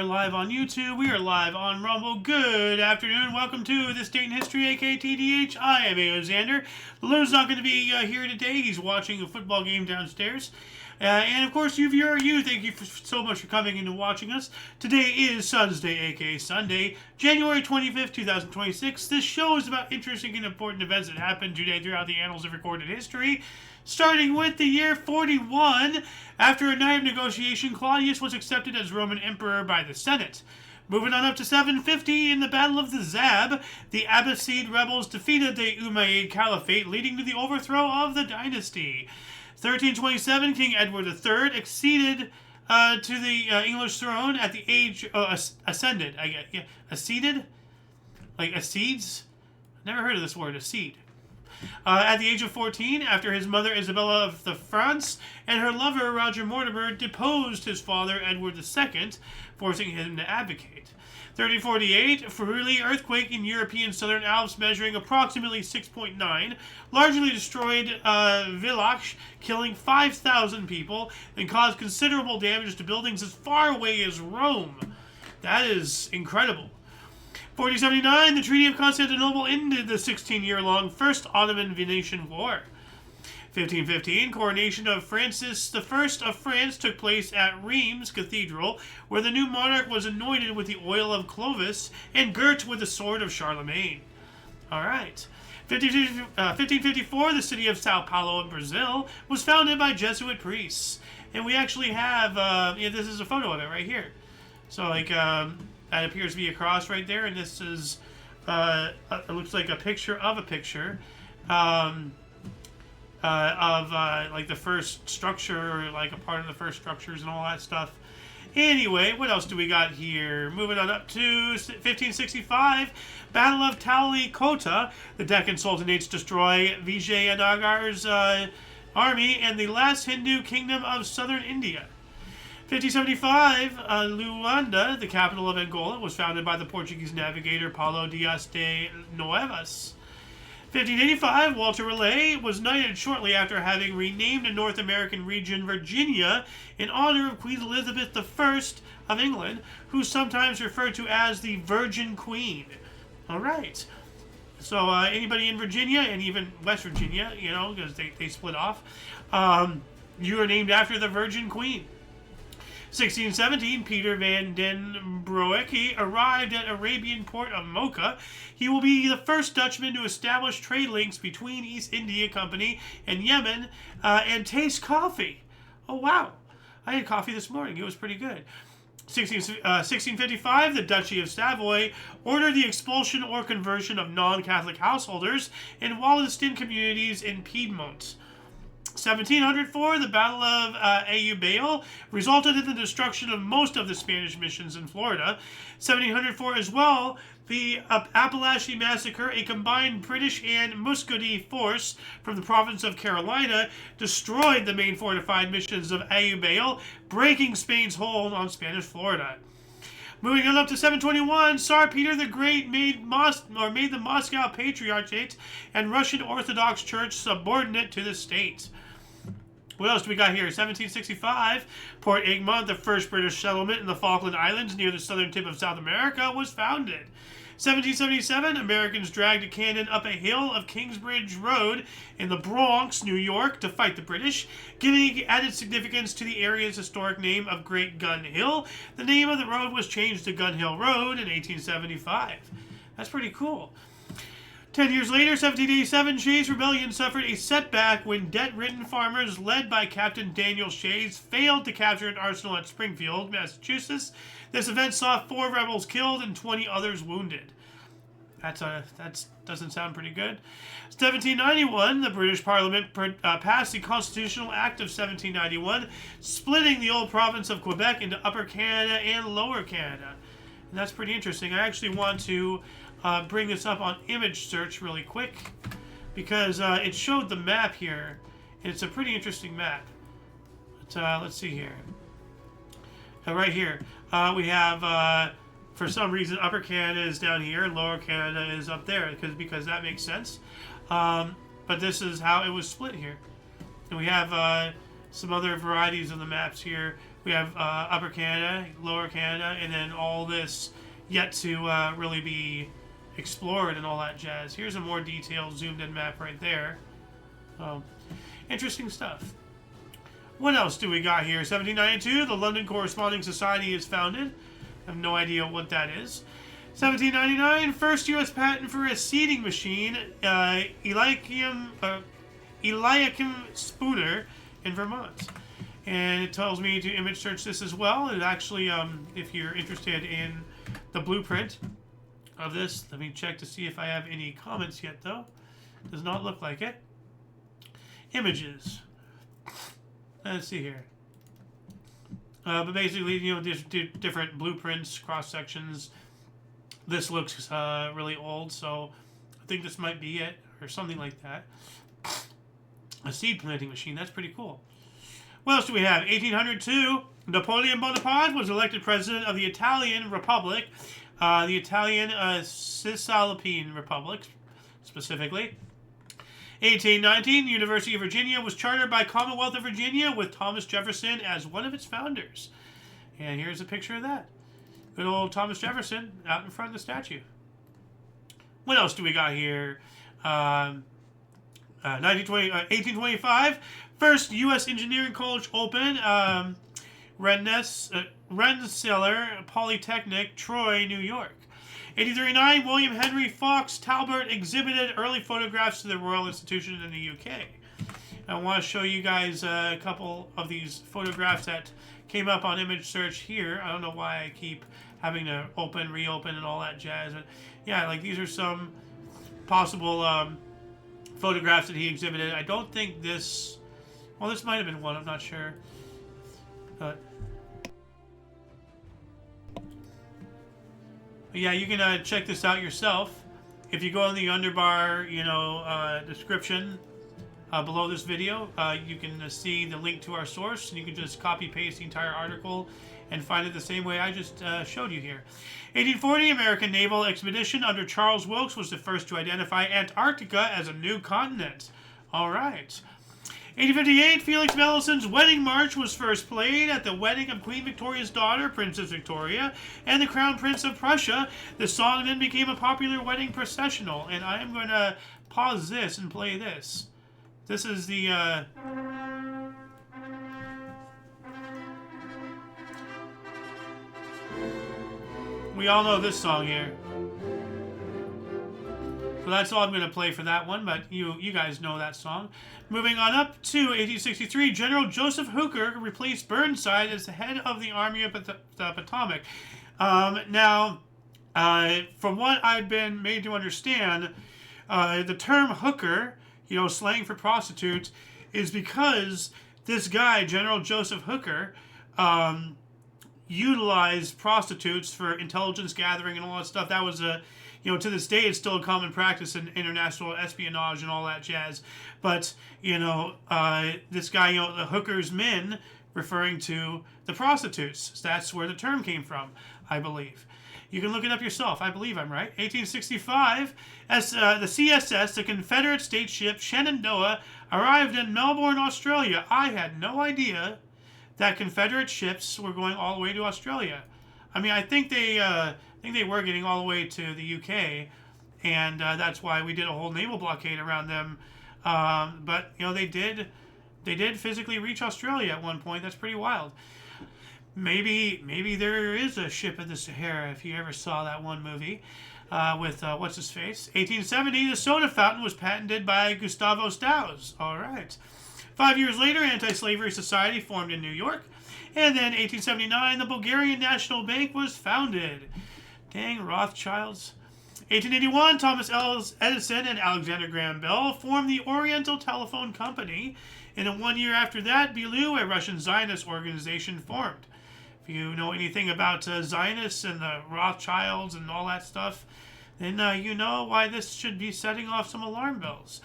are live on YouTube. We are live on Rumble. Good afternoon. Welcome to This Date in History, aka TDH. I am Xander. The Loon's not going to be here today. He's watching a football game downstairs. And of course, thank you so much for coming and watching us. Today is Sunday, aka Sunday, January 25th, 2026. This show is about interesting and important events that happened today throughout the annals of recorded history. Starting with the year 41, after a night of negotiation, Claudius was accepted as Roman Emperor by the Senate. Moving on up to 750, in the Battle of the Zab, the Abbasid rebels defeated the Umayyad Caliphate, leading to the overthrow of the dynasty. 1327, King Edward III acceded to the English throne at the age ascended. I guess, yeah, acceded, like accedes. Never heard of this word, accede. At the age of 14, after his mother Isabella of France and her lover Roger Mortimer deposed his father Edward II, forcing him to abdicate. 1348, Friuli earthquake in European Southern Alps measuring approximately 6.9, largely destroyed Villach, killing 5,000 people, and caused considerable damage to buildings as far away as Rome. That is incredible. 1479, the Treaty of Constantinople ended the 16-year-long First Ottoman-Venetian War. 1515, coronation of Francis I of France took place at Reims Cathedral, where the new monarch was anointed with the oil of Clovis and girt with the sword of Charlemagne. Alright. 1554, the city of Sao Paulo in Brazil was founded by Jesuit priests. And we actually have, this is a photo of it right here. So, that appears to be a cross right there, and this is, it looks like a picture of a picture of the first structure, or like a part of the first structures and all that stuff. Anyway, what else do we got here? Moving on up to 1565, Battle of Talikota. The Deccan Sultanates destroy Vijayanagar's army and the last Hindu kingdom of southern India. 1575, Luanda, the capital of Angola, was founded by the Portuguese navigator Paulo Dias de Noivas. 1585, Walter Raleigh was knighted shortly after having renamed a North American region Virginia in honor of Queen Elizabeth I of England, who's sometimes referred to as the Virgin Queen. All right. So anybody in Virginia, and even West Virginia, because they split off, you are named after the Virgin Queen. 1617, Peter van den Broeke arrived at Arabian port of Mocha. He will be the first Dutchman to establish trade links between East India Company and Yemen and taste coffee. Oh, wow. I had coffee this morning. It was pretty good. 1655, the Duchy of Savoy ordered the expulsion or conversion of non-Catholic householders in Wallenstein communities in Piedmont. 1704, the Battle of IOYO resulted in the destruction of most of the Spanish missions in Florida. 1704 as well, the Apalachee Massacre, a combined British and Muscovy force from the province of Carolina, destroyed the main fortified missions of IOYO, breaking Spain's hold on Spanish Florida. Moving on up to 721, Tsar Peter the Great made the Moscow Patriarchate and Russian Orthodox Church subordinate to the state. What else do we got here? 1765, Port Egmont, the first British settlement in the Falkland Islands near the southern tip of South America, was founded. 1777, Americans dragged a cannon up a hill of Kingsbridge Road in the Bronx, New York, to fight the British, giving added significance to the area's historic name of Great Gun Hill. The name of the road was changed to Gun Hill Road in 1875. That's pretty cool. 10 years later, 1787, Shays' Rebellion suffered a setback when debt-ridden farmers led by Captain Daniel Shays failed to capture an arsenal at Springfield, Massachusetts. This event saw 4 rebels killed and 20 others wounded. That doesn't sound pretty good. 1791, the British Parliament passed the Constitutional Act of 1791, splitting the old province of Quebec into Upper Canada and Lower Canada. And that's pretty interesting. I actually want to bring this up on image search really quick because it showed the map here, and it's a pretty interesting map. But, let's see here. Right here, we have, for some reason, Upper Canada is down here, and Lower Canada is up there, because that makes sense. But this is how it was split here. And we have some other varieties of the maps here We have Upper Canada, Lower Canada, and then all this yet to really be explored and all that jazz. Here's a more detailed zoomed-in map right there. Interesting stuff. What else do we got here? 1792, the London Corresponding Society is founded. I have no idea what that is. 1799, first U.S. patent for a seeding machine, Eliakim Spooner in Vermont. And it tells me to image search this as well. It actually, if you're interested in the blueprint of this, let me check to see if I have any comments yet, though. Does not look like it. Images. Let's see here. But basically, you know, different blueprints, cross sections. This looks really old, so I think this might be it, or something like that. A seed planting machine. That's pretty cool. What else do we have? 1802, Napoleon Bonaparte was elected president of the Italian Republic, the Italian Cisalpine Republic, specifically. 1819, University of Virginia was chartered by Commonwealth of Virginia with Thomas Jefferson as one of its founders. And here's a picture of that. Good old Thomas Jefferson out in front of the statue. What else do we got here? 1825, first U.S. Engineering College open, Rensselaer Polytechnic, Troy, New York. 1839, William Henry Fox Talbot exhibited early photographs to the Royal Institution in the UK. I want to show you guys a couple of these photographs that came up on image search here. I don't know why I keep having to open, reopen, and all that jazz. But yeah, like these are some possible photographs that he exhibited. I don't think this... Well, this might have been one. I'm not sure. But yeah, you can check this out yourself. If you go in the underbar, you know, description below this video, you can see the link to our source, and you can just copy paste the entire article and find it the same way I just showed you here. 1840, American naval expedition under Charles Wilkes was the first to identify Antarctica as a new continent. All right. 1858, Felix Mendelssohn's Wedding March was first played at the wedding of Queen Victoria's daughter, Princess Victoria, and the Crown Prince of Prussia. The song then became a popular wedding processional, and I am going to pause this and play this. This is the... We all know this song here. So that's all I'm going to play for that one, but you guys know that song. Moving on up to 1863, General Joseph Hooker replaced Burnside as the head of the Army of the Potomac. Now, from what I've been made to understand, the term hooker, you know, slang for prostitutes, is because this guy, General Joseph Hooker, utilized prostitutes for intelligence gathering and all that stuff. That was you know, to this day, it's still a common practice in international espionage and all that jazz. But, you know, this guy, you know, the Hooker's men, referring to the prostitutes. So that's where the term came from, I believe. You can look it up yourself. I believe I'm right. 1865, as the CSS, the Confederate state ship Shenandoah, arrived in Melbourne, Australia. I had no idea that Confederate ships were going all the way to Australia. I mean, I think they were getting all the way to the UK, and that's why we did a whole naval blockade around them. But you know, they did physically reach Australia at one point. That's pretty wild. Maybe there is a ship in the Sahara. If you ever saw that one movie with what's his face. 1870, the soda fountain was patented by Gustavo Staus. All right. 5 years later, Anti-Slavery Society formed in New York. And then 1879, the Bulgarian National Bank was founded. Dang, Rothschilds. 1881, Thomas Edison and Alexander Graham Bell formed the Oriental Telephone Company. And then 1 year after that, Bellew, a Russian Zionist organization, formed. If you know anything about Zionists and the Rothschilds and all that stuff, then you know why this should be setting off some alarm bells.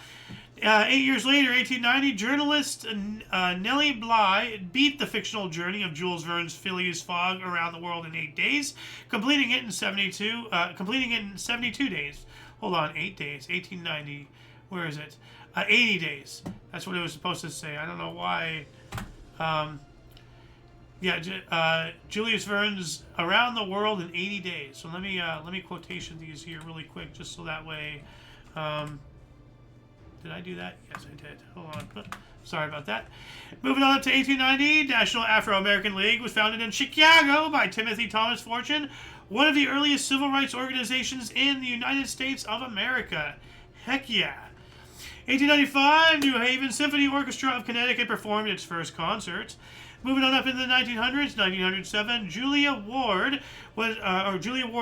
8 years later, 1890, journalist Nellie Bly beat the fictional journey of Jules Verne's Phileas Fogg around the world in 8 days, completing it in 72 days. Hold on, 8 days, 1890. Where is it? 80 days. That's what it was supposed to say. I don't know why. Yeah, Julius Verne's Around the World in 80 Days. So let me quotation these here really quick, just so that way. Um, did I do that? Yes, I did. Hold on. Sorry about that. Moving on up to 1890, National Afro-American League was founded in Chicago by Timothy Thomas Fortune, one of the earliest civil rights organizations in the United States of America. Heck yeah. 1895, New Haven Symphony Orchestra of Connecticut performed its first concert. Moving on up into the 1900s, 1907, Julia Ward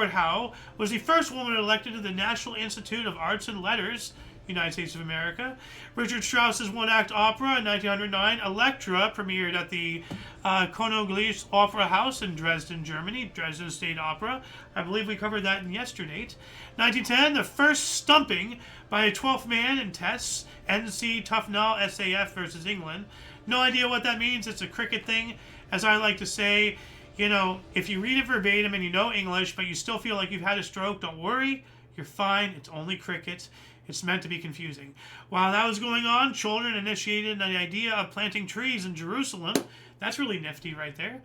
Howe was the first woman elected to the National Institute of Arts and Letters, United States of America. Richard Strauss's one-act opera in 1909, Elektra, premiered at the Königlich Opera House in Dresden, Germany, Dresden State Opera. I believe we covered that in yesterday. 1910, the first stumping by a 12th man in tests, NC Tufnell SAF versus England. No idea what that means. It's a cricket thing. As I like to say, you know, if you read it verbatim and you know English, but you still feel like you've had a stroke, don't worry. You're fine. It's only cricket. It's meant to be confusing. While that was going on, children initiated the idea of planting trees in Jerusalem. That's really nifty right there.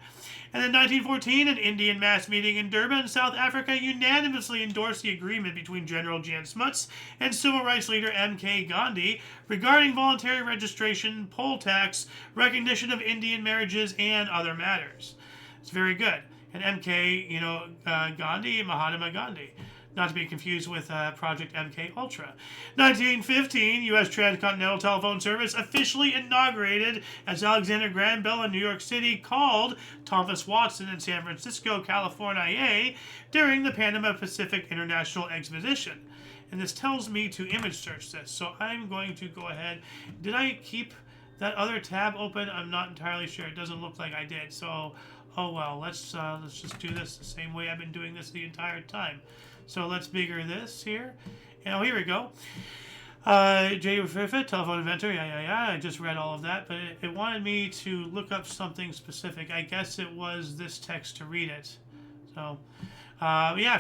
And in 1914, an Indian mass meeting in Durban, South Africa, unanimously endorsed the agreement between General Jan Smuts and civil rights leader M.K. Gandhi regarding voluntary registration, poll tax, recognition of Indian marriages, and other matters. It's very good. And M.K., Gandhi, Mahatma Gandhi. Not to be confused with Project MK Ultra. 1915, U.S. Transcontinental Telephone Service officially inaugurated as Alexander Graham Bell in New York City called Thomas Watson in San Francisco, California, during the Panama Pacific International Exposition. And this tells me to image search this. So I'm going to go ahead. Did I keep that other tab open? I'm not entirely sure. It doesn't look like I did. So, oh well. Let's just do this the same way I've been doing this the entire time. So let's bigger this here. Oh, here we go. J. Griffith, telephone inventor. Yeah. I just read all of that, but it wanted me to look up something specific. I guess it was this text to read it. So,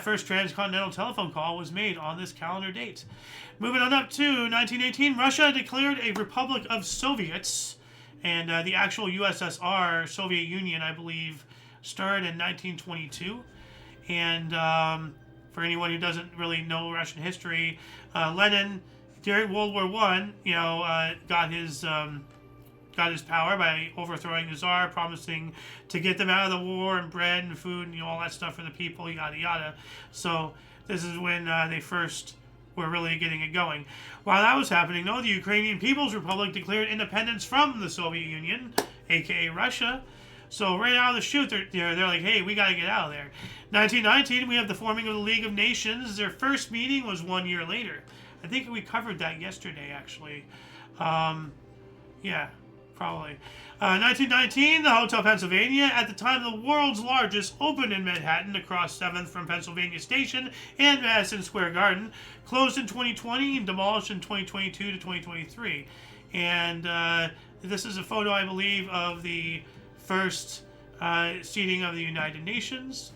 first transcontinental telephone call was made on this calendar date. Moving on up to 1918, Russia declared a Republic of Soviets, and the actual USSR, Soviet Union, I believe, started in 1922. And for anyone who doesn't really know Russian history, Lenin, during World War I, got his power by overthrowing the Tsar, promising to get them out of the war and bread and food and all that stuff for the people, yada yada. So this is when they first were really getting it going. While that was happening, though, the Ukrainian People's Republic declared independence from the Soviet Union, aka Russia. So right out of the chute, they're like, hey, we got to get out of there. 1919, we have the forming of the League of Nations. Their first meeting was 1 year later. I think we covered that yesterday, actually. Yeah, probably. 1919, the Hotel Pennsylvania, at the time the world's largest, opened in Manhattan across 7th from Pennsylvania Station and Madison Square Garden, closed in 2020 and demolished in 2022 to 2023. And this is a photo, I believe, of the first seating of the United Nations.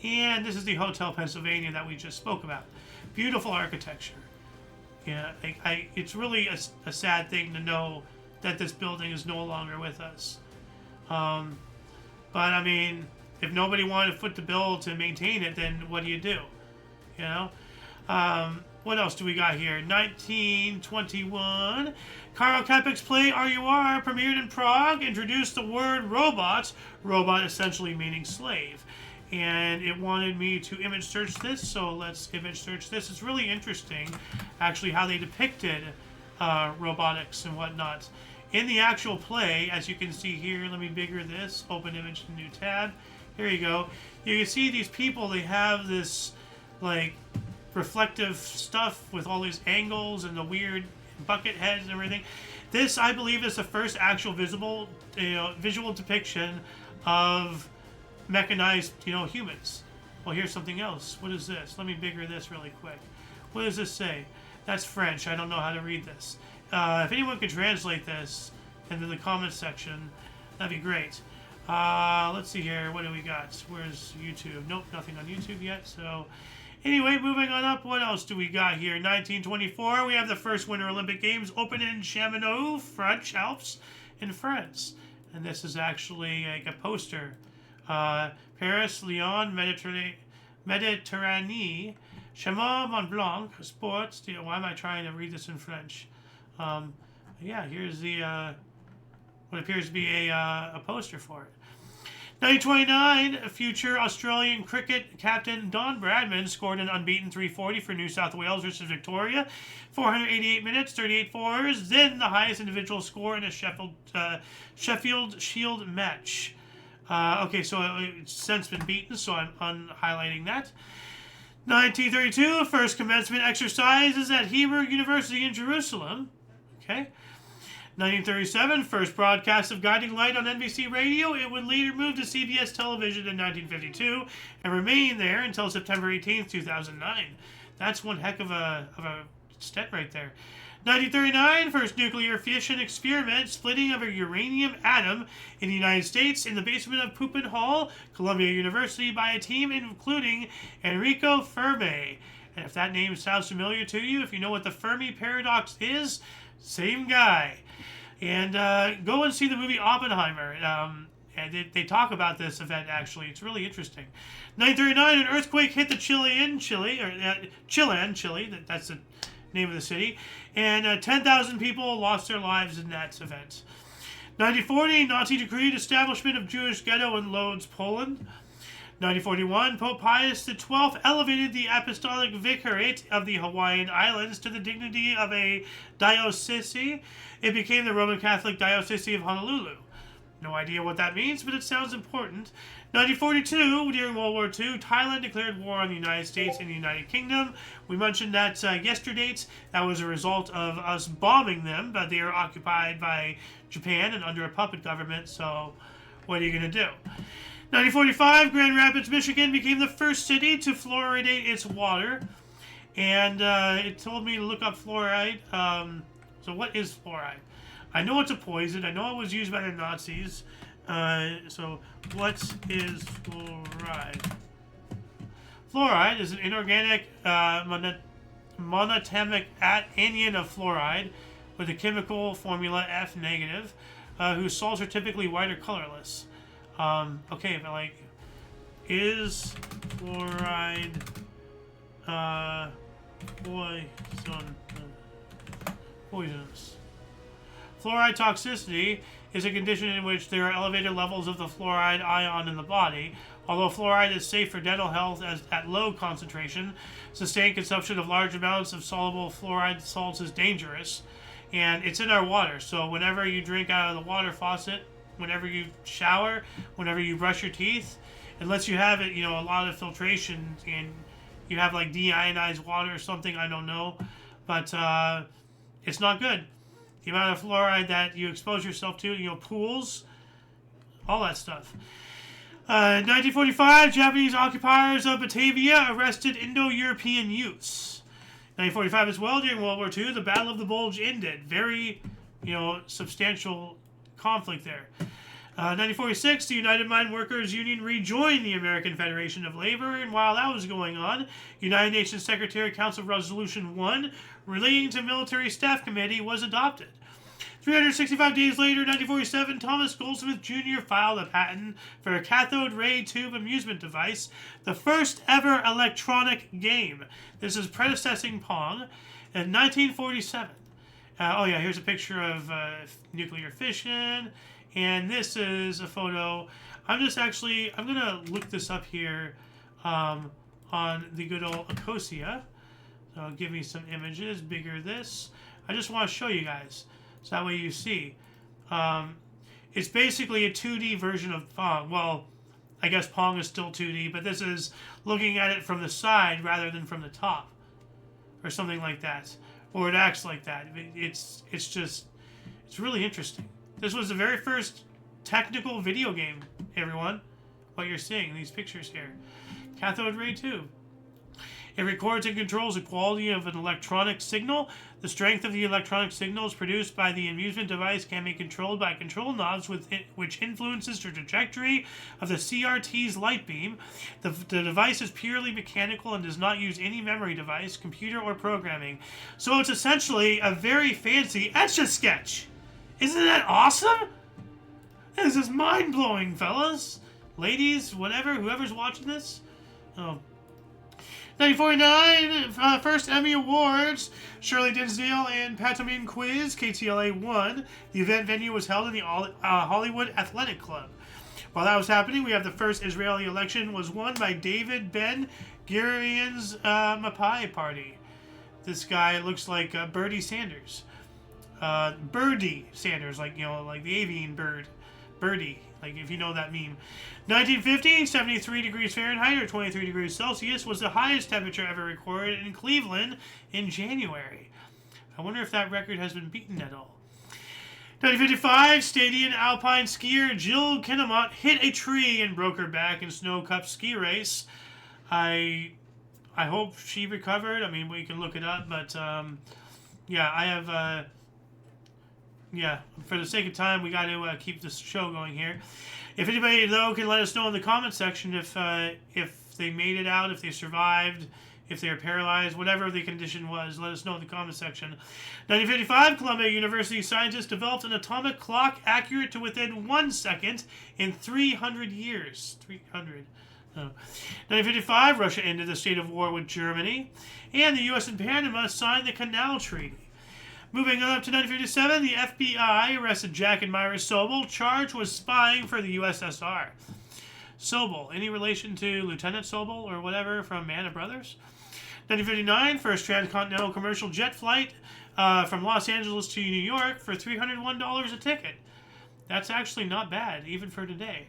And this is the Hotel Pennsylvania that we just spoke about. Beautiful architecture. Yeah, it's really a sad thing to know that this building is no longer with us. But I mean, if nobody wanted to foot the bill to maintain it, then what do? You know? What else do we got here? 1921. Karl Kapek's play IOYO premiered in Prague, introduced the word robot essentially meaning slave. And it wanted me to image search this, so let's image search this. It's really interesting, actually, how they depicted robotics and whatnot. In the actual play, as you can see here, let me bigger this, open image, new tab. Here you go. You can see these people, they have this, like, reflective stuff with all these angles and the weird bucket heads and everything. This, I believe, is the first actual visual depiction of mechanized, humans. Well, here's something else. What is this? Let me bigger this really quick. What does this say? That's French. I don't know how to read this. If anyone could translate this into the comments section, that'd be great. Let's see here. What do we got? Where's YouTube? Nope, nothing on YouTube yet. So, anyway, moving on up. What else do we got here? 1924, we have the first Winter Olympic Games open in Chamonix, French Alps, in France. And this is actually like a poster. Paris, Lyon, Mediterranee, Chemin Mont Blanc, sports. Why am I trying to read this in French? Yeah, here's the what appears to be a poster for it. 1929, future Australian cricket captain Don Bradman scored an unbeaten 340 for New South Wales versus Victoria, 488 minutes, 38 fours, then the highest individual score in a Sheffield Shield match. Okay, so it's since been beaten, so I'm unhighlighting that. 1932, first commencement exercises at Hebrew University in Jerusalem. Okay. 1937, first broadcast of Guiding Light on NBC Radio. It would later move to CBS television in 1952 and remain there until September 18th, 2009. That's one heck of a step right there. 1939, first nuclear fission experiment, splitting of a uranium atom in the United States in the basement of Pupin Hall, Columbia University, by a team including Enrico Fermi. And if that name sounds familiar to you, if you know what the Fermi paradox is, same guy. And go and see the movie Oppenheimer. And they talk about this event, actually. It's really interesting. 1939, an earthquake hit the Chilean, that's the name of the city. And 10,000 people lost their lives in that event. 1940, Nazi decreed establishment of Jewish ghetto in Lodz, Poland. 1941, Pope Pius XII elevated the apostolic vicariate of the Hawaiian Islands to the dignity of a diocese. It became the Roman Catholic Diocese of Honolulu. No idea what that means, but it sounds important. 1942, during World War II, Thailand declared war on the United States and the United Kingdom. We mentioned that yesterday. That was a result of us bombing them, but they are occupied by Japan and under a puppet government, so what are you going to do? 1945, Grand Rapids, Michigan became the first city to fluoridate its water. And it told me to look up fluoride. So what is fluoride? I know it's a poison. I know it was used by the Nazis. So what is fluoride? Fluoride is an inorganic monatomic anion of fluoride with a chemical formula F negative, whose salts are typically white or colorless. Okay, but like, is fluoride poisonous? Fluoride toxicity is a condition in which there are elevated levels of the fluoride ion in the body. Although fluoride is safe for dental health at low concentration, sustained consumption of large amounts of soluble fluoride salts is dangerous. And it's in our water, so whenever you drink out of the water faucet, whenever you shower, whenever you brush your teeth, unless you have it, a lot of filtration and you have like deionized water or something, I don't know, but it's not good. The amount of fluoride that you expose yourself to, pools, all that stuff. 1945, Japanese occupiers of Batavia arrested Indo-European youths. 1945 as well, during World War II, the Battle of the Bulge ended. Very, substantial conflict there. 1946, the United Mine Workers Union rejoined the American Federation of Labor, and while that was going on, United Nations Secretary Council Resolution 1 relating to Military Staff Committee was adopted. 365 days later, 1947, Thomas Goldsmith Jr. filed a patent for a cathode ray tube amusement device, the first ever electronic game. This is predecessing Pong. In 1947, here's a picture of nuclear fission. And this is a photo. I'm going to look this up here on the good old Ecosia. So give me some images, bigger this. I just want to show you guys, so that way you see. It's basically a 2D version of Pong. Well, I guess Pong is still 2D, but this is looking at it from the side rather than from the top. Or something like that. Or it acts like that. It's really interesting. This was the very first technical video game, everyone. What you're seeing in these pictures here. Cathode ray tube. It records and controls the quality of an electronic signal. The strength of the electronic signals produced by the amusement device can be controlled by control knobs which influences the trajectory of the CRT's light beam. The device is purely mechanical and does not use any memory device, computer, or programming. So it's essentially a very fancy Etch-a-Sketch. Isn't that awesome? This is mind-blowing, fellas. Ladies, whatever, whoever's watching this. Oh. 1949, first Emmy Awards. Shirley Dinsdale and Pantomime Quiz, KTLA won. The event venue was held in the Hollywood Athletic Club. While that was happening, we have the first Israeli election was won by David Ben Gurion's Mapai Party. This guy looks like Bernie Sanders. Birdie Sanders, like, you know, like the avian bird. Birdie, like if you know that meme. 1950, 73 degrees Fahrenheit or 23 degrees Celsius was the highest temperature ever recorded in Cleveland in January. I wonder if that record has been beaten at all. 1955, Stadian alpine skier Jill Kinnemont hit a tree and broke her back in Snow Cup ski race. I hope she recovered. I mean, we can look it up, but yeah, I have... yeah, for the sake of time, we got to keep this show going here. If anybody, though, can let us know in the comment section if they made it out, if they survived, if they were paralyzed, whatever the condition was, let us know in the comment section. 1955, Columbia University scientists developed an atomic clock accurate to within 1 second in 300 years. 300. No. 1955, Russia ended the state of war with Germany, and the U.S. and Panama signed the Canal Treaty. Moving on up to 1957, the FBI arrested Jack and Myra Sobel, charged with spying for the USSR. Sobel, any relation to Lieutenant Sobel or whatever from Band of Brothers? 1959, first transcontinental commercial jet flight from Los Angeles to New York for $301 a ticket. That's actually not bad, even for today.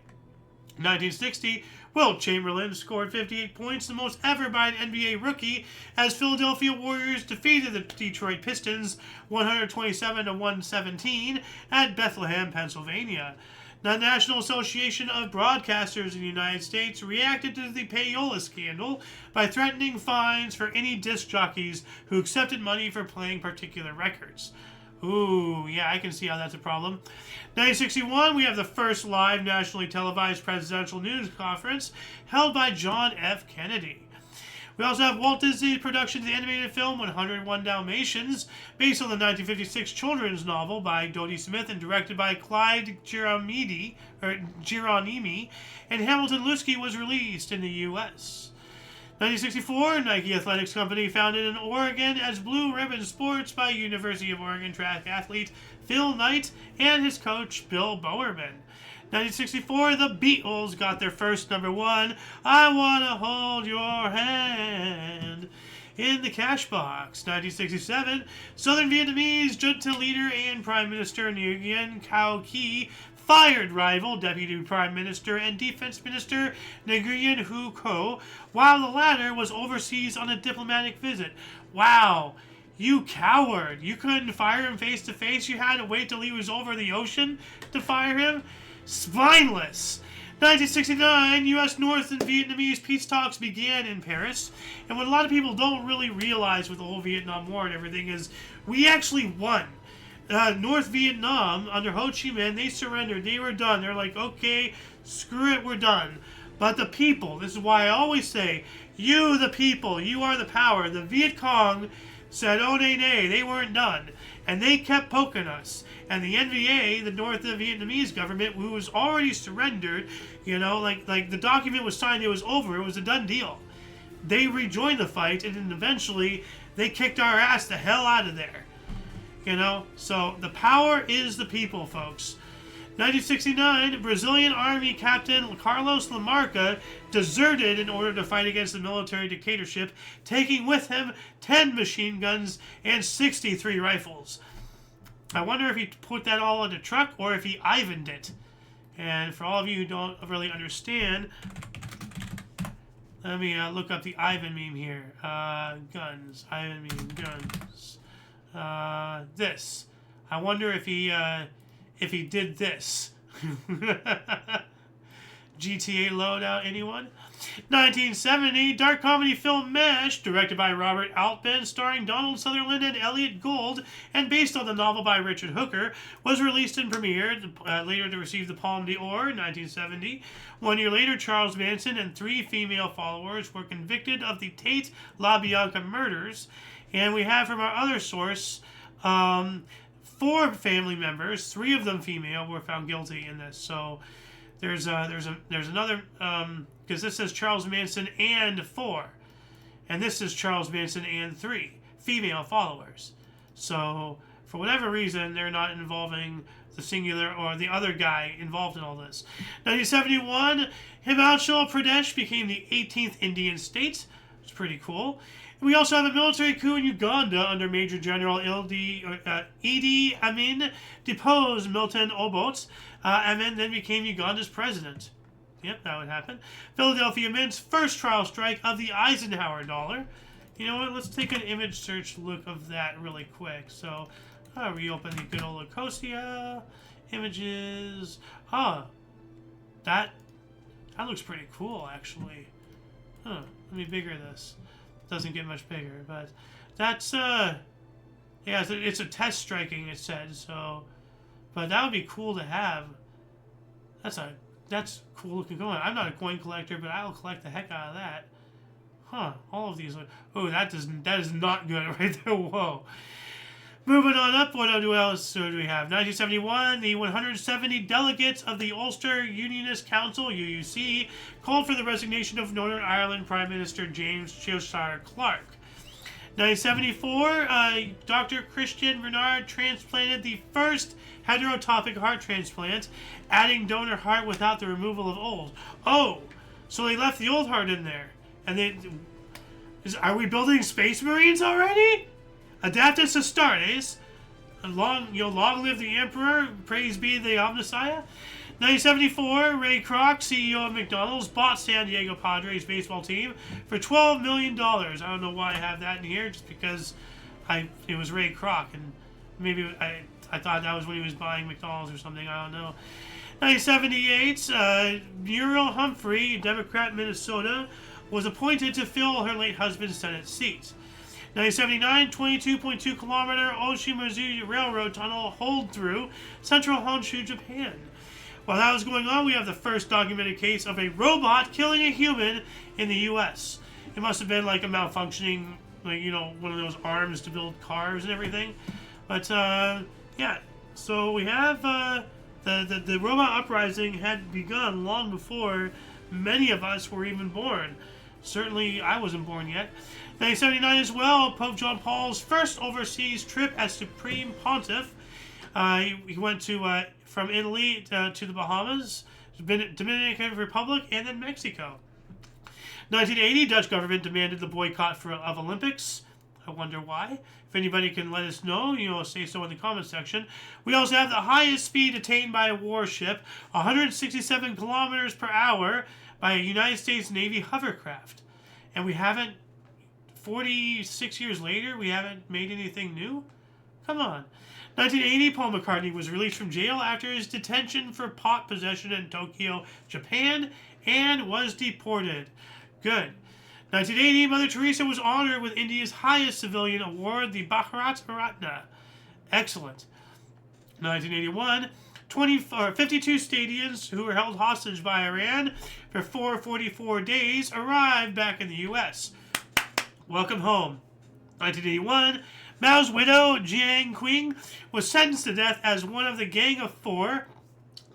1960, Wilt Chamberlain scored 58 points, the most ever by an NBA rookie, as Philadelphia Warriors defeated the Detroit Pistons 127-117 at Bethlehem, Pennsylvania. The National Association of Broadcasters in the United States reacted to the payola scandal by threatening fines for any disc jockeys who accepted money for playing particular records. Ooh, yeah, I can see how that's a problem. 1961, we have the first live nationally televised presidential news conference held by John F. Kennedy. We also have Walt Disney's production of the animated film 101 Dalmatians, based on the 1956 children's novel by Dodie Smith and directed by Clyde Geronimi, and Hamilton Lusky was released in the U.S. 1964, Nike Athletics Company founded in Oregon as Blue Ribbon Sports by University of Oregon track athlete Phil Knight and his coach Bill Bowerman. 1964, the Beatles got their first #1, I Wanna Hold Your Hand, in the cash box. 1967, Southern Vietnamese junta leader and Prime Minister Nguyen Cao Ky fired rival Deputy Prime Minister and Defense Minister Nguyen Hu Ko while the latter was overseas on a diplomatic visit. Wow, you coward. You couldn't fire him face to face. You had to wait till he was over the ocean to fire him? Spineless. 1969, U.S. North and Vietnamese peace talks began in Paris. And what a lot of people don't really realize with the whole Vietnam War and everything is we actually won. North Vietnam, under Ho Chi Minh, they surrendered. They were done. They're like, okay, screw it, we're done. But the people, this is why I always say, you the people, you are the power. The Viet Cong said, oh, nay, they weren't done. And they kept poking us. And the NVA, the North Vietnamese government, who was already surrendered, you know, like the document was signed, it was over, it was a done deal. They rejoined the fight, and then eventually they kicked our ass the hell out of there. You know, so the power is the people, folks. 1969, Brazilian Army Captain Carlos Lamarca deserted in order to fight against the military dictatorship, taking with him 10 machine guns and 63 rifles. I wonder if he put that all in a truck or if he Ivan'd it. And for all of you who don't really understand, let me look up the Ivan meme here. Guns. Ivan meme. Guns. This. I wonder if he did this. GTA loadout, anyone? 1970, dark comedy film MASH, directed by Robert Altman, starring Donald Sutherland and Elliot Gould, and based on the novel by Richard Hooker, was released and premiered, later to receive the Palme d'Or in 1970. 1 year later, Charles Manson and 3 female followers were convicted of the Tate LaBianca murders. And we have from our other source, 4 family members, 3 of them female, were found guilty in this. So there's another, because this says Charles Manson and 4, and this is Charles Manson and 3 female followers. So for whatever reason, they're not involving the singular or the other guy involved in all this. 1971, Himachal Pradesh became the 18th Indian state. It's pretty cool. We also have a military coup in Uganda under Major General Idi Amin deposed Milton Obote. Amin then became Uganda's president. Yep, that would happen. Philadelphia Mint's first trial strike of the Eisenhower dollar. You know what? Let's take an image search look of that really quick. So, reopen the good old Ecosia. Images. That looks pretty cool, actually. Let me bigger this. Doesn't get much bigger, but that's yeah, it's a test striking, it said. So, but that would be cool to have. That's cool looking coin. I'm not a coin collector, but I'll collect the heck out of that. All of these. Oh, that is not good right there. Whoa. Moving on up, what else do we have? 1971, the 170 delegates of the Ulster Unionist Council, UUC, called for the resignation of Northern Ireland Prime Minister James Cheshire Clark. 1974, Dr. Christian Bernard transplanted the first heterotopic heart transplant, adding donor heart without the removal of old. Oh, so they left the old heart in there. And are we building Space Marines already? Adaptus Astartes, long live the Emperor, praise be the Omnissiah. 1974, Ray Kroc, CEO of McDonald's, bought San Diego Padres baseball team for $12 million. I don't know why I have that in here, just because it was Ray Kroc, and maybe I thought that was when he was buying McDonald's or something, I don't know. 1978, Muriel Humphrey, Democrat, Minnesota, was appointed to fill her late husband's Senate seat. 1979, 22.2 kilometer Oshimazu Railroad Tunnel hold through central Honshu, Japan. While that was going on, we have the first documented case of a robot killing a human in the U.S. It must have been like a malfunctioning, one of those arms to build cars and everything. But, yeah. So we have the robot uprising had begun long before many of us were even born. Certainly, I wasn't born yet. 1979 as well, Pope John Paul's first overseas trip as Supreme Pontiff. He went to from Italy to the Bahamas, Dominican Republic, and then Mexico. 1980, Dutch government demanded the boycott of Olympics. I wonder why. If anybody can let us know, say so in the comment section. We also have the highest speed attained by a warship, 167 kilometers per hour, by a United States Navy hovercraft. And we haven't, 46 years later, we haven't made anything new? Come on. 1980, Paul McCartney was released from jail after his detention for pot possession in Tokyo, Japan, and was deported. Good. 1980, Mother Teresa was honored with India's highest civilian award, the Bharat Ratna. Excellent. 1981, 52 Stadians who were held hostage by Iran for 444 days arrived back in the U.S. Welcome home. 1981, Mao's widow, Jiang Qing, was sentenced to death as one of the Gang of Four,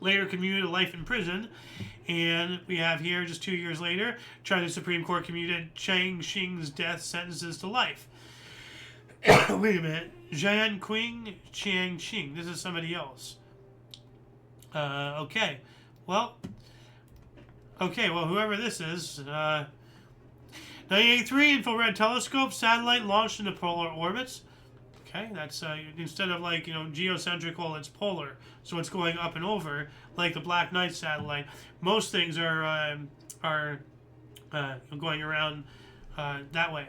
later commuted to life in prison. And we have here, just 2 years later, China's Supreme Court commuted Chiang Xing's death sentences to life. Wait a minute. Jiang Qing, Chiang Xing. This is somebody else. Okay. Well, whoever this is. 1983, infrared telescope satellite launched into polar orbits. Okay, that's instead of geocentrical, it's polar, so it's going up and over like the Black Knight satellite. Most things are going around that way,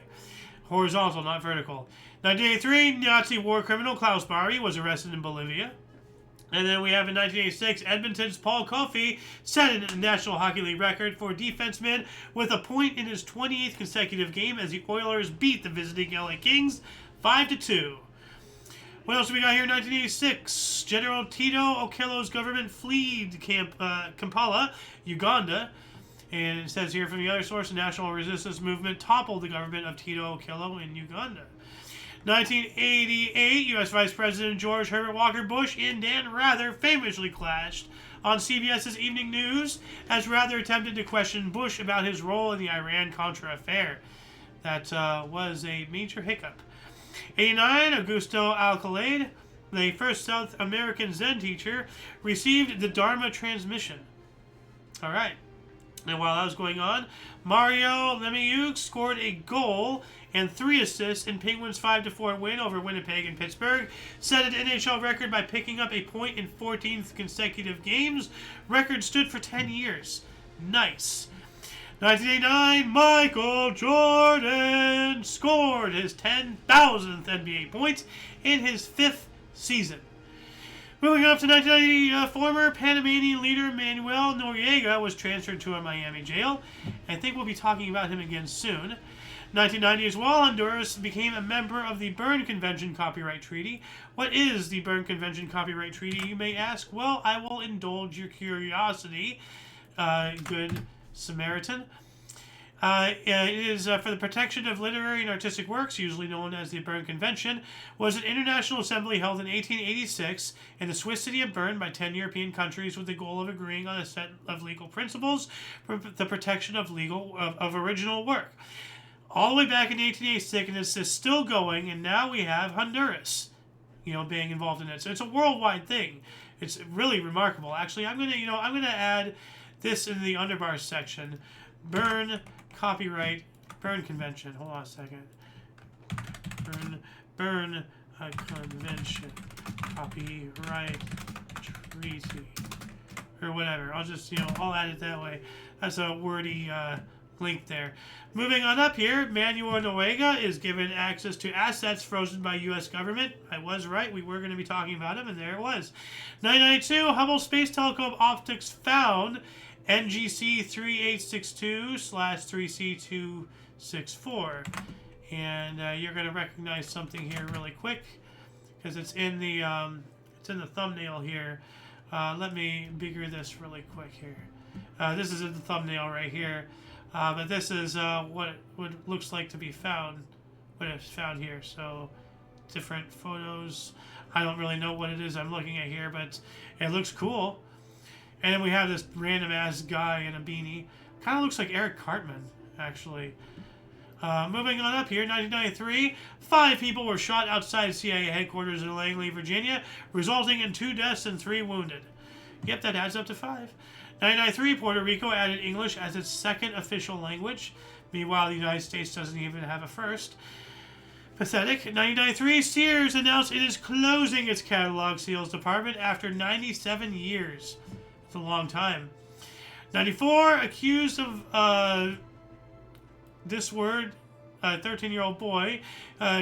horizontal, not vertical. 1983, Nazi war criminal Klaus Barbie was arrested in Bolivia. And then we have in 1986, Edmonton's Paul Coffey set a National Hockey League record for defenseman with a point in his 28th consecutive game as the Oilers beat the visiting LA Kings 5-2. What else do we got here in 1986? General Tito Okello's government fled Kampala, Uganda. And it says here from the other source, the National Resistance Movement toppled the government of Tito Okello in Uganda. 1988, U.S. Vice President George Herbert Walker Bush and Dan Rather famously clashed on CBS's Evening News as Rather attempted to question Bush about his role in the Iran-Contra affair. That was a major hiccup. 89, Augusto Alcalade, the first South American Zen teacher, received the Dharma transmission. All right. And while that was going on, Mario Lemieux scored a goal and 3 assists in Penguins' 5-4 win over Winnipeg and Pittsburgh, set an NHL record by picking up a point in 14 consecutive games. Record stood for 10 years. Nice. 1989, Michael Jordan scored his 10,000th NBA point in his 5th season. Moving up to 1990, former Panamanian leader Manuel Noriega was transferred to a Miami jail. I think we'll be talking about him again soon. 1990 as well, Honduras became a member of the Berne Convention Copyright Treaty. What is the Berne Convention Copyright Treaty, you may ask? Well, I will indulge your curiosity, good Samaritan. It is for the protection of literary and artistic works, usually known as the Berne Convention, was an international assembly held in 1886 in the Swiss city of Bern by 10 European countries with the goal of agreeing on a set of legal principles for the protection of original work. All the way back in 1886, and this is still going, and now we have Honduras, being involved in it. So it's a worldwide thing. It's really remarkable. Actually, I'm gonna add this in the underbar section. Berne Convention. Hold on a second. Berne Convention Copyright Treaty, or whatever. I'll just I'll add it that way. That's a wordy link there. Moving on up here, Manuel Noriega is given access to assets frozen by U.S. government. I was right. We were going to be talking about him, and there it was. 1992, Hubble Space Telescope Optics found NGC 3862/3C264. And you're going to recognize something here really quick because it's in the thumbnail here. Let me bigger this really quick here. This is in the thumbnail right here. But this is what looks like to be found, what it's found here. So different photos. I don't really know what it is I'm looking at here, but it looks cool. And then we have this random ass guy in a beanie. Kind of looks like Eric Cartman, actually. Moving on up here, 1993, 5 people were shot outside CIA headquarters in Langley, Virginia, resulting in 2 deaths and 3 wounded. Yep, that adds up to 5. 1993, Puerto Rico added English as its 2nd official language. Meanwhile, the United States doesn't even have a first. Pathetic. 1993, Sears announced it is closing its catalog sales department after 97 years. It's a long time. 94, accused of this word, 13-year-old boy,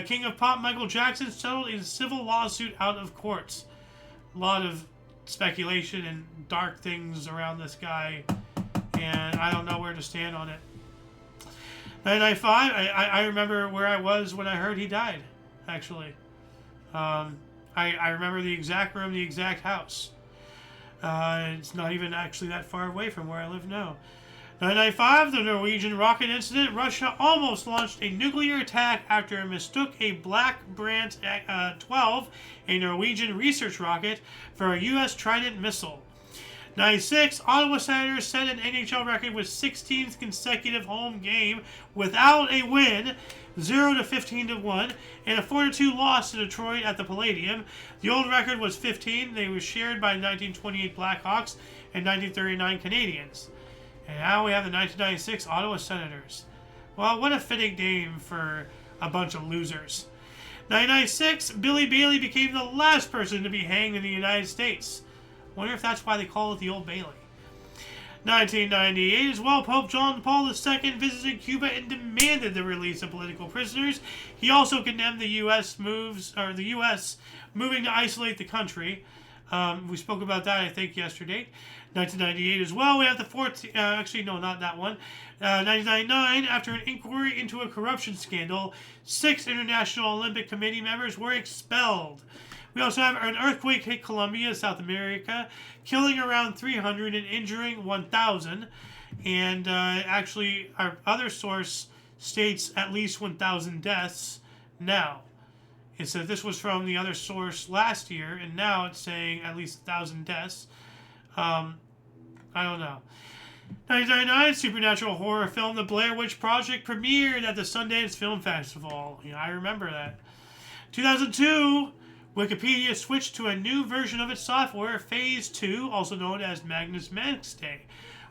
King of Pop Michael Jackson settled a civil lawsuit out of courts. A lot of speculation and dark things around this guy, and I don't know where to stand on it. 1995, I remember where I was when I heard he died, actually. I remember the exact room, the exact house. It's not even actually that far away from where I live now. 1995, the Norwegian rocket incident. Russia almost launched a nuclear attack after it mistook a Black Brant 12, a Norwegian research rocket, for a U.S. Trident missile. 96, Ottawa Senators set an NHL record with 16th consecutive home game without a win, 0-15-1, and a 4-2 loss to Detroit at the Palladium. The old record was 15. They were shared by 1928 Blackhawks and 1939 Canadiens. And now we have the 1996 Ottawa Senators. Well, what a fitting name for a bunch of losers. 1996, Billy Bailey became the last person to be hanged in the United States. Wonder if that's why they call it the Old Bailey. 1998 as well, Pope John Paul II visited Cuba and demanded the release of political prisoners. He also condemned the U.S. moving to isolate the country. We spoke about that, I think, yesterday. 1998 as well, we have the 14th, actually, no, not that one. 1999, after an inquiry into a corruption scandal, 6 International Olympic Committee members were expelled. We also have an earthquake hit Colombia, South America, killing around 300 and injuring 1,000. And actually, our other source states at least 1,000 deaths now. It said this was from the other source last year, and now it's saying at least 1,000 deaths. I don't know. 1999 supernatural horror film The Blair Witch Project premiered at the Sundance Film Festival. Yeah, I remember that. 2002, Wikipedia switched to a new version of its software, Phase 2, also known as Magnus Max Day.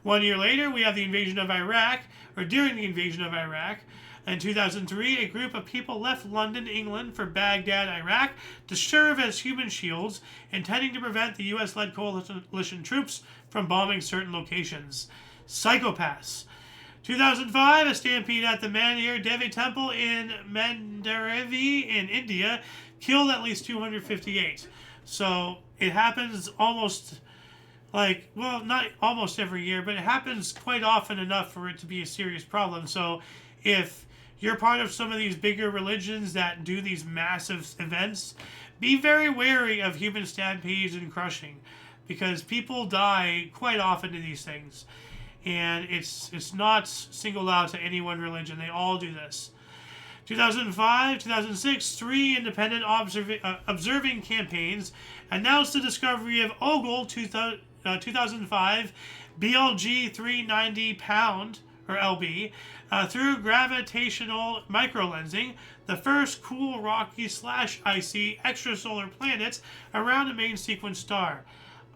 1 year later, we have the invasion of Iraq, or during the invasion of Iraq. In 2003, a group of people left London, England for Baghdad, Iraq to serve as human shields, intending to prevent the US-led coalition troops from bombing certain locations. Psychopaths. 2005, a stampede at the Mandir Devi Temple in Mandarevi in India killed at least 258. So it happens almost not almost every year, but it happens quite often enough for it to be a serious problem. So if you're part of some of these bigger religions that do these massive events, be very wary of human stampedes and crushing, because people die quite often in these things. And it's not singled out to any one religion. They all do this. 2005, 2006, 3 independent observing campaigns announced the discovery of Ogle 2005 BLG 390 pound, or LB, through gravitational microlensing, the first cool, rocky / icy extrasolar planet around a main sequence star.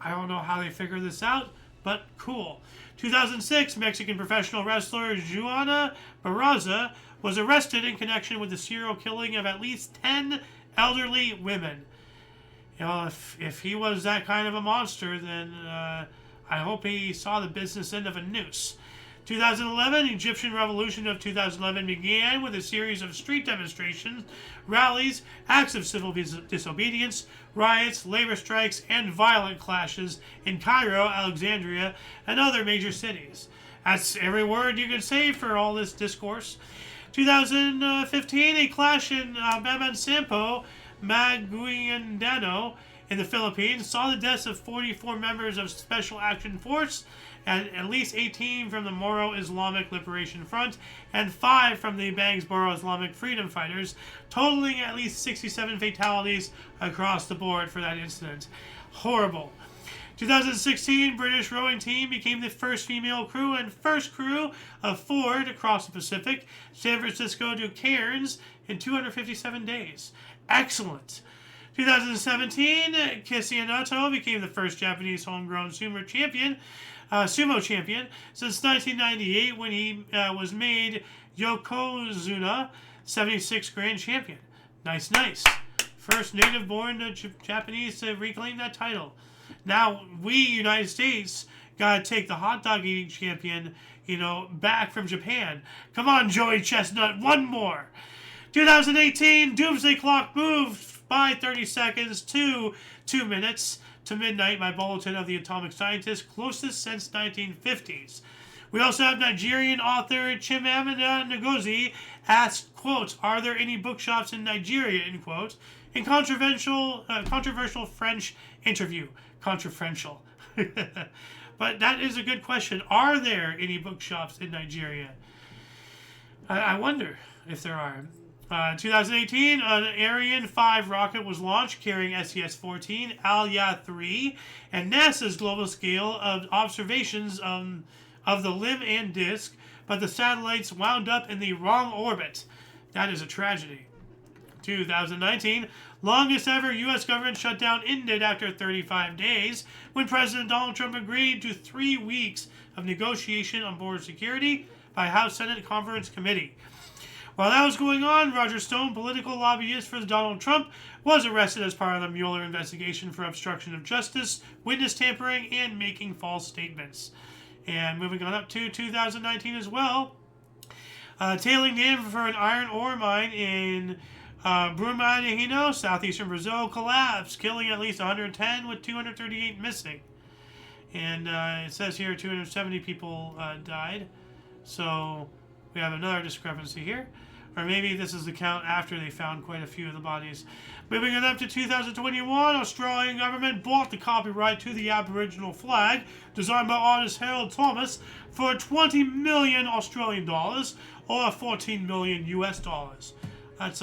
I don't know how they figured this out, but cool. 2006, Mexican professional wrestler Juana Barraza was arrested in connection with the serial killing of at least 10 elderly women. You know, if he was that kind of a monster, then I hope he saw the business end of a noose. 2011, the Egyptian Revolution of 2011 began with a series of street demonstrations, rallies, acts of civil disobedience, riots, labor strikes, and violent clashes in Cairo, Alexandria, and other major cities. That's every word you can say for all this discourse. 2015, a clash in Babansampo, Maguindanao, in the Philippines, saw the deaths of 44 members of Special Action Force, and at least 18 from the Moro Islamic Liberation Front, and 5 from the Bangsboro Islamic Freedom Fighters, totaling at least 67 fatalities across the board for that incident. Horrible. 2016, British rowing team became the first female crew and first crew of 4 to cross the Pacific, San Francisco to Cairns, in 257 days. Excellent. 2017, Kisianato became the first Japanese homegrown sumo champion since 1998, when he was made Yokozuna 76 Grand Champion. Nice. First native-born Japanese to reclaim that title. Now, we, United States, gotta take the hot dog eating champion, back from Japan. Come on, Joey Chestnut, one more. 2018, Doomsday Clock moved by 30 seconds to 2 minutes to midnight by Bulletin of the Atomic Scientist, closest since 1950s. We also have Nigerian author Chimamanda Ngozi asked, quote, "Are there any bookshops in Nigeria?" end quote, in controversial French interview. Controversial. But that is a good question. Are there any bookshops in Nigeria? I wonder if there are. 2018, an Ariane 5 rocket was launched carrying SES-14, Alya-3, and NASA's global scale of observations of the limb and disk, but the satellites wound up in the wrong orbit. That is a tragedy. 2019, longest ever U.S. government shutdown ended after 35 days when President Donald Trump agreed to 3 weeks of negotiation on border security by House Senate Conference Committee. While that was going on, Roger Stone, political lobbyist for Donald Trump, was arrested as part of the Mueller investigation for obstruction of justice, witness tampering, and making false statements. And moving on up to 2019 as well, tailing dam for an iron ore mine in Brumadinho, southeastern Brazil, collapsed, killing at least 110 with 238 missing. And it says here 270 people died. So we have another discrepancy here. Or maybe this is the count after they found quite a few of the bodies. Moving it up to 2021, Australian government bought the copyright to the Aboriginal flag, designed by artist Harold Thomas, for 20 million Australian dollars, or 14 million US dollars. That's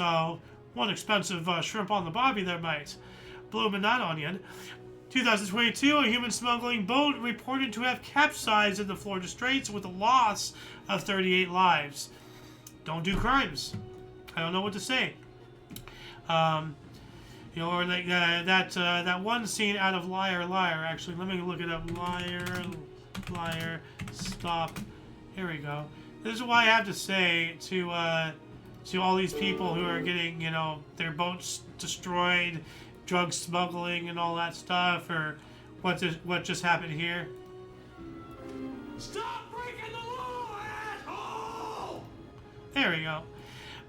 one expensive shrimp on the barbie there, mate. Blooming that onion. 2022, a human smuggling boat reported to have capsized in the Florida Straits with a loss of 38 lives. Don't do crimes. I don't know what to say. You know, or like that one scene out of Liar, Liar. Actually, let me look it up. Liar, Liar, stop. Here we go. This is what I have to say to all these people who are getting, you know, their boats destroyed, drug smuggling and all that stuff, or what just happened here. Stop breaking the law, asshole! There we go.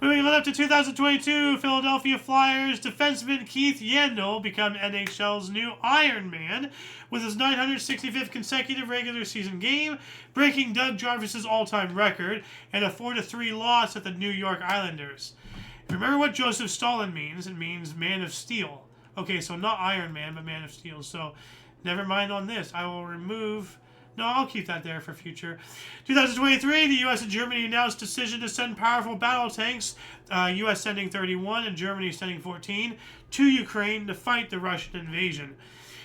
Moving on up to 2022, Philadelphia Flyers defenseman Keith Yandel become NHL's new Iron Man with his 965th consecutive regular season game, breaking Doug Jarvis's all-time record, and a 4-3 loss at the New York Islanders. Remember what Joseph Stalin means. It means Man of Steel. Okay, so not Iron Man, but Man of Steel. So never mind on this. I will remove... No, I'll keep that there for future. 2023, the U.S. and Germany announced decision to send powerful battle tanks, U.S. sending 31 and Germany sending 14, to Ukraine to fight the Russian invasion.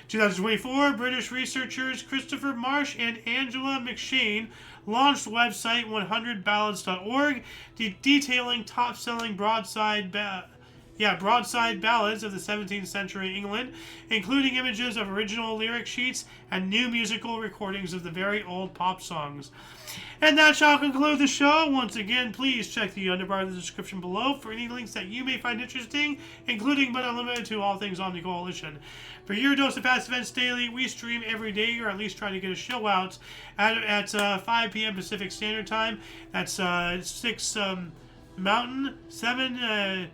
2024, British researchers Christopher Marsh and Angela McShane launched website 100ballads.org, detailing top-selling broadside ballads of the 17th century England, including images of original lyric sheets and new musical recordings of the very old pop songs. And that shall conclude the show. Once again, please check the underbar of the description below for any links that you may find interesting, including but not limited to all things Omni Coalition. For your dose of past events daily, we stream every day, or at least try to get a show out at 5 p.m. Pacific Standard Time. That's 6 Mountain, 7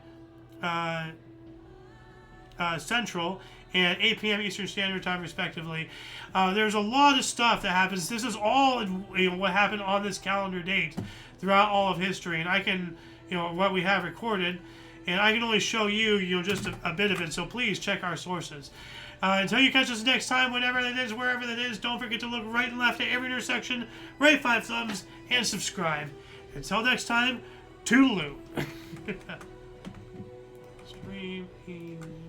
Central, and 8 p.m. Eastern Standard Time, respectively. There's a lot of stuff that happens. This is all, you know, what happened on this calendar date throughout all of history, and I can, you know, what we have recorded, and I can only show you, you know, just a bit of it. So please check our sources. Until you catch us next time, whenever that is, wherever that is, don't forget to look right and left at every intersection, rate 5 thumbs, and subscribe. Until next time, toodaloo. Stream in.